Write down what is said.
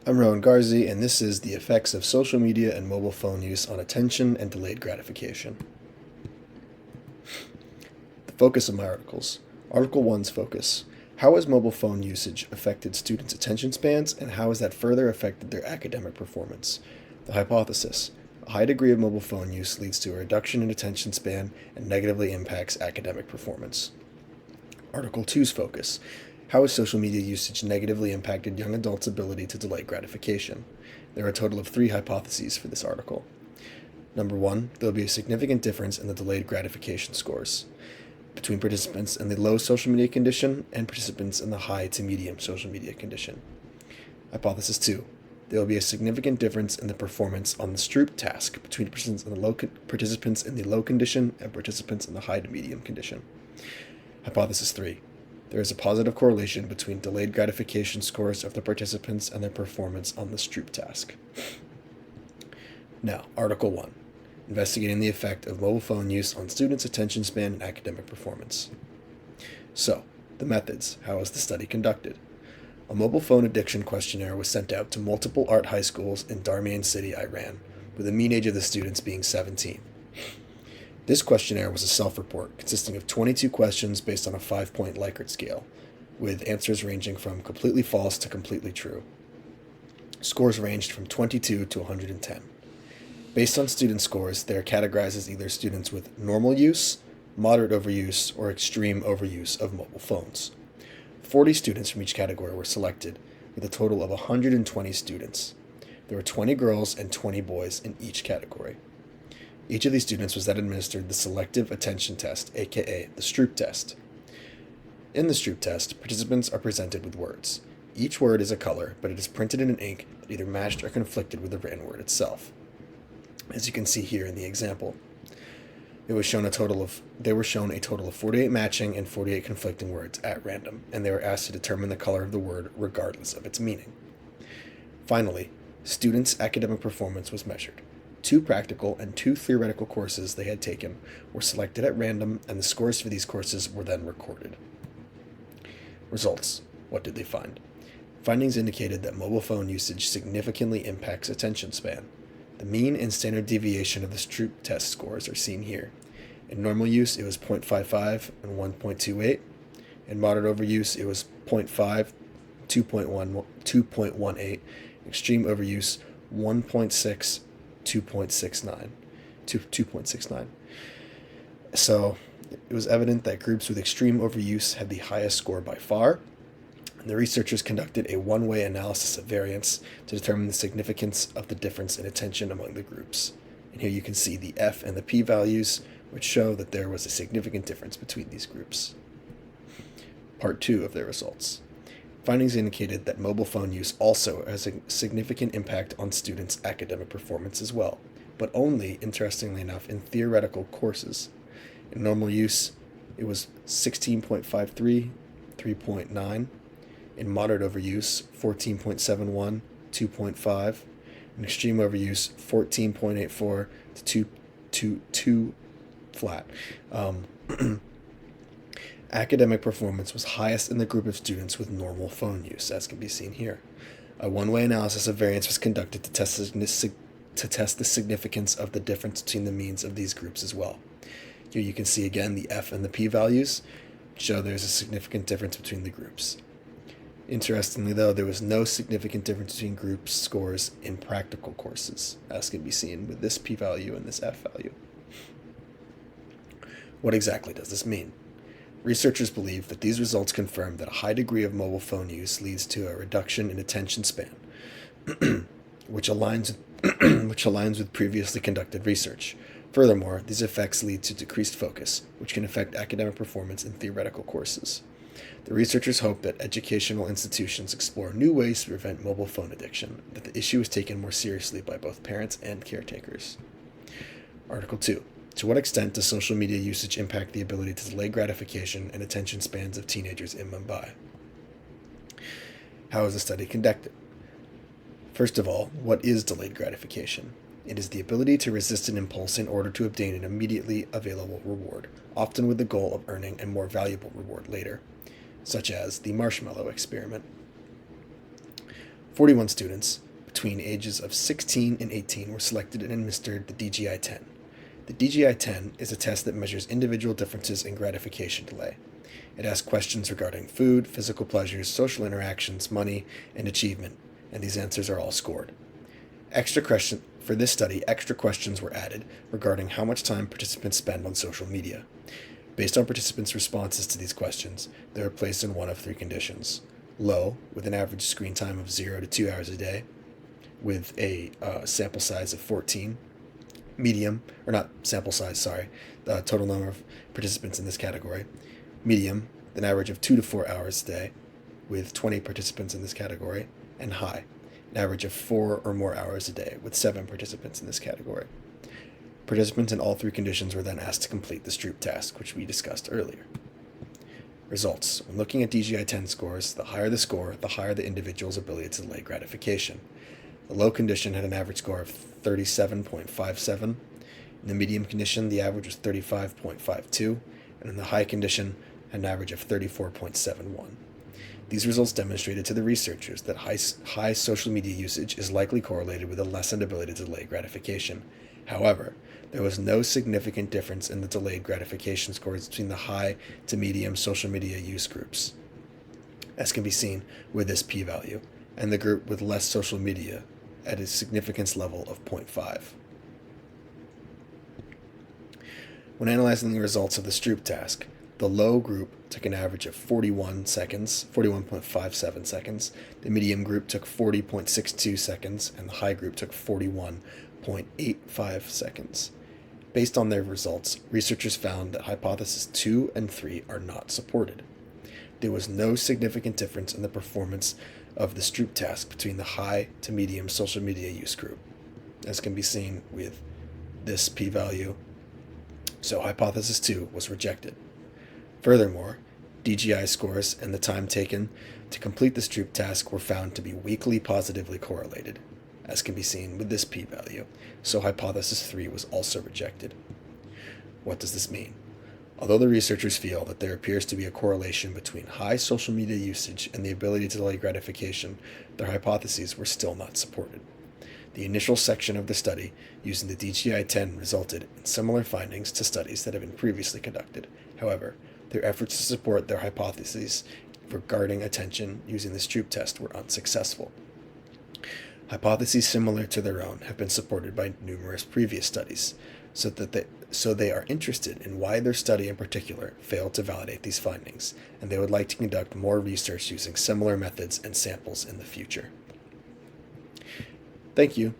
I'm Rowan Garzi, and this is the effects of social media and mobile phone use on attention and delayed gratification. The focus of my articles. Article 1's focus. How has mobile phone usage affected students' attention spans, and how has that further affected their academic performance? The hypothesis. A high degree of mobile phone use leads to a reduction in attention span and negatively impacts academic performance. Article 2's focus. How has social media usage negatively impacted young adults' ability to delay gratification? There are a total of 3 hypotheses for this article. Number 1, there will be a significant difference in the delayed gratification scores between participants in the low social media condition and participants in the high to medium social media condition. Hypothesis 2, there will be a significant difference in the performance on the Stroop task between participants in the low condition and participants in the high to medium condition. Hypothesis 3, there is a positive correlation between delayed gratification scores of the participants and their performance on the Stroop task. Now, Article 1, investigating the effect of mobile phone use on students' attention span and academic performance. So, the methods. How was the study conducted? A mobile phone addiction questionnaire was sent out to multiple art high schools in Darmian City, Iran, with the mean age of the students being 17. This questionnaire was a self-report consisting of 22 questions based on a 5-point Likert scale, with answers ranging from completely false to completely true. Scores ranged from 22 to 110. Based on student scores, they are categorized as either students with normal use, moderate overuse, or extreme overuse of mobile phones. 40 students from each category were selected, with a total of 120 students. There were 20 girls and 20 boys in each category. Each of these students was then administered the Selective Attention Test, aka the Stroop test. In the Stroop test, participants are presented with words. Each word is a color, but it is printed in an ink that either matched or conflicted with the written word itself. As you can see here in the example, they were shown a total of 48 matching and 48 conflicting words at random, and they were asked to determine the color of the word regardless of its meaning. Finally, students' academic performance was measured. 2 practical and 2 theoretical courses they had taken were selected at random, and the scores for these courses were then recorded. Results. What did they find? Findings indicated that mobile phone usage significantly impacts attention span. The mean and standard deviation of the Stroop test scores are seen here. In normal use, it was 0.55 and 1.28. In moderate overuse, it was 0.5, 2.18. Extreme overuse, 1.6, 2.69. So it was evident that groups with extreme overuse had the highest score by far. The researchers conducted a one-way analysis of variance to determine the significance of the difference in attention among the groups. And here you can see the F and the P values, which show that there was a significant difference between these groups. Part 2 of their results. Findings indicated that mobile phone use also has a significant impact on students' academic performance as well, but only, interestingly enough, in theoretical courses. In normal use, it was 16.53, 3.9. In moderate overuse, 14.71, 2.5. In extreme overuse, 14.84 to 2 flat. Academic performance was highest in the group of students with normal phone use, as can be seen here. A one-way analysis of variance was conducted to test the significance of the difference between the means of these groups as well. Here you can see again the F and the P values show there's a significant difference between the groups. Interestingly, though, there was no significant difference between group scores in practical courses, as can be seen with this p-value and this f-value. What exactly does this mean? Researchers believe that these results confirm that a high degree of mobile phone use leads to a reduction in attention span, which aligns with previously conducted research. Furthermore, these effects lead to decreased focus, which can affect academic performance in theoretical courses. The researchers hope that educational institutions explore new ways to prevent mobile phone addiction, that the issue is taken more seriously by both parents and caretakers. Article 2. To what extent does social media usage impact the ability to delay gratification and attention spans of teenagers in Mumbai? How is the study conducted? First of all, what is delayed gratification? It is the ability to resist an impulse in order to obtain an immediately available reward, often with the goal of earning a more valuable reward later, such as the marshmallow experiment. 41 students between ages of 16 and 18 were selected and administered the DGI-10. The DGI-10 is a test that measures individual differences in gratification delay. It asks questions regarding food, physical pleasures, social interactions, money, and achievement, and these answers are all scored. For this study, extra questions were added regarding how much time participants spend on social media. Based on participants' responses to these questions, they were placed in one of three conditions: low, with an average screen time of 0 to 2 hours a day, with a sample size of 14, medium, or not sample size, sorry, the total number of participants in this category, medium, an average of 2 to 4 hours a day, with 20 participants in this category, and high, an average of 4 or more hours a day, with 7 participants in this category. Participants in all three conditions were then asked to complete the Stroop task, which we discussed earlier. Results. When looking at DGI-10 scores, the higher the score, the higher the individual's ability to delay gratification. The low condition had an average score of 37.57. In the medium condition, the average was 35.52, and in the high condition, an average of 34.71. These results demonstrated to the researchers that high social media usage is likely correlated with a lessened ability to delay gratification. However, there was no significant difference in the delayed gratification scores between the high to medium social media use groups, as can be seen with this p-value, and the group with less social media at a significance level of 0.5. When analyzing the results of the Stroop task, the low group took an average of 41.57 seconds, the medium group took 40.62 seconds, and the high group took 41.85 seconds. Based on their results, researchers found that hypotheses 2 and 3 are not supported. There was no significant difference in the performance of the Stroop task between the high to medium social media use group, as can be seen with this p-value, so hypothesis 2 was rejected. Furthermore, DGI scores and the time taken to complete the Stroop task were found to be weakly positively correlated, as can be seen with this p-value, so hypothesis 3 was also rejected. What does this mean? Although the researchers feel that there appears to be a correlation between high social media usage and the ability to delay gratification, their hypotheses were still not supported. The initial section of the study using the DGI-10 resulted in similar findings to studies that have been previously conducted. However, their efforts to support their hypotheses regarding attention using the Stroop test were unsuccessful. Hypotheses similar to their own have been supported by numerous previous studies, so they are interested in why their study in particular failed to validate these findings, and they would like to conduct more research using similar methods and samples in the future. Thank you.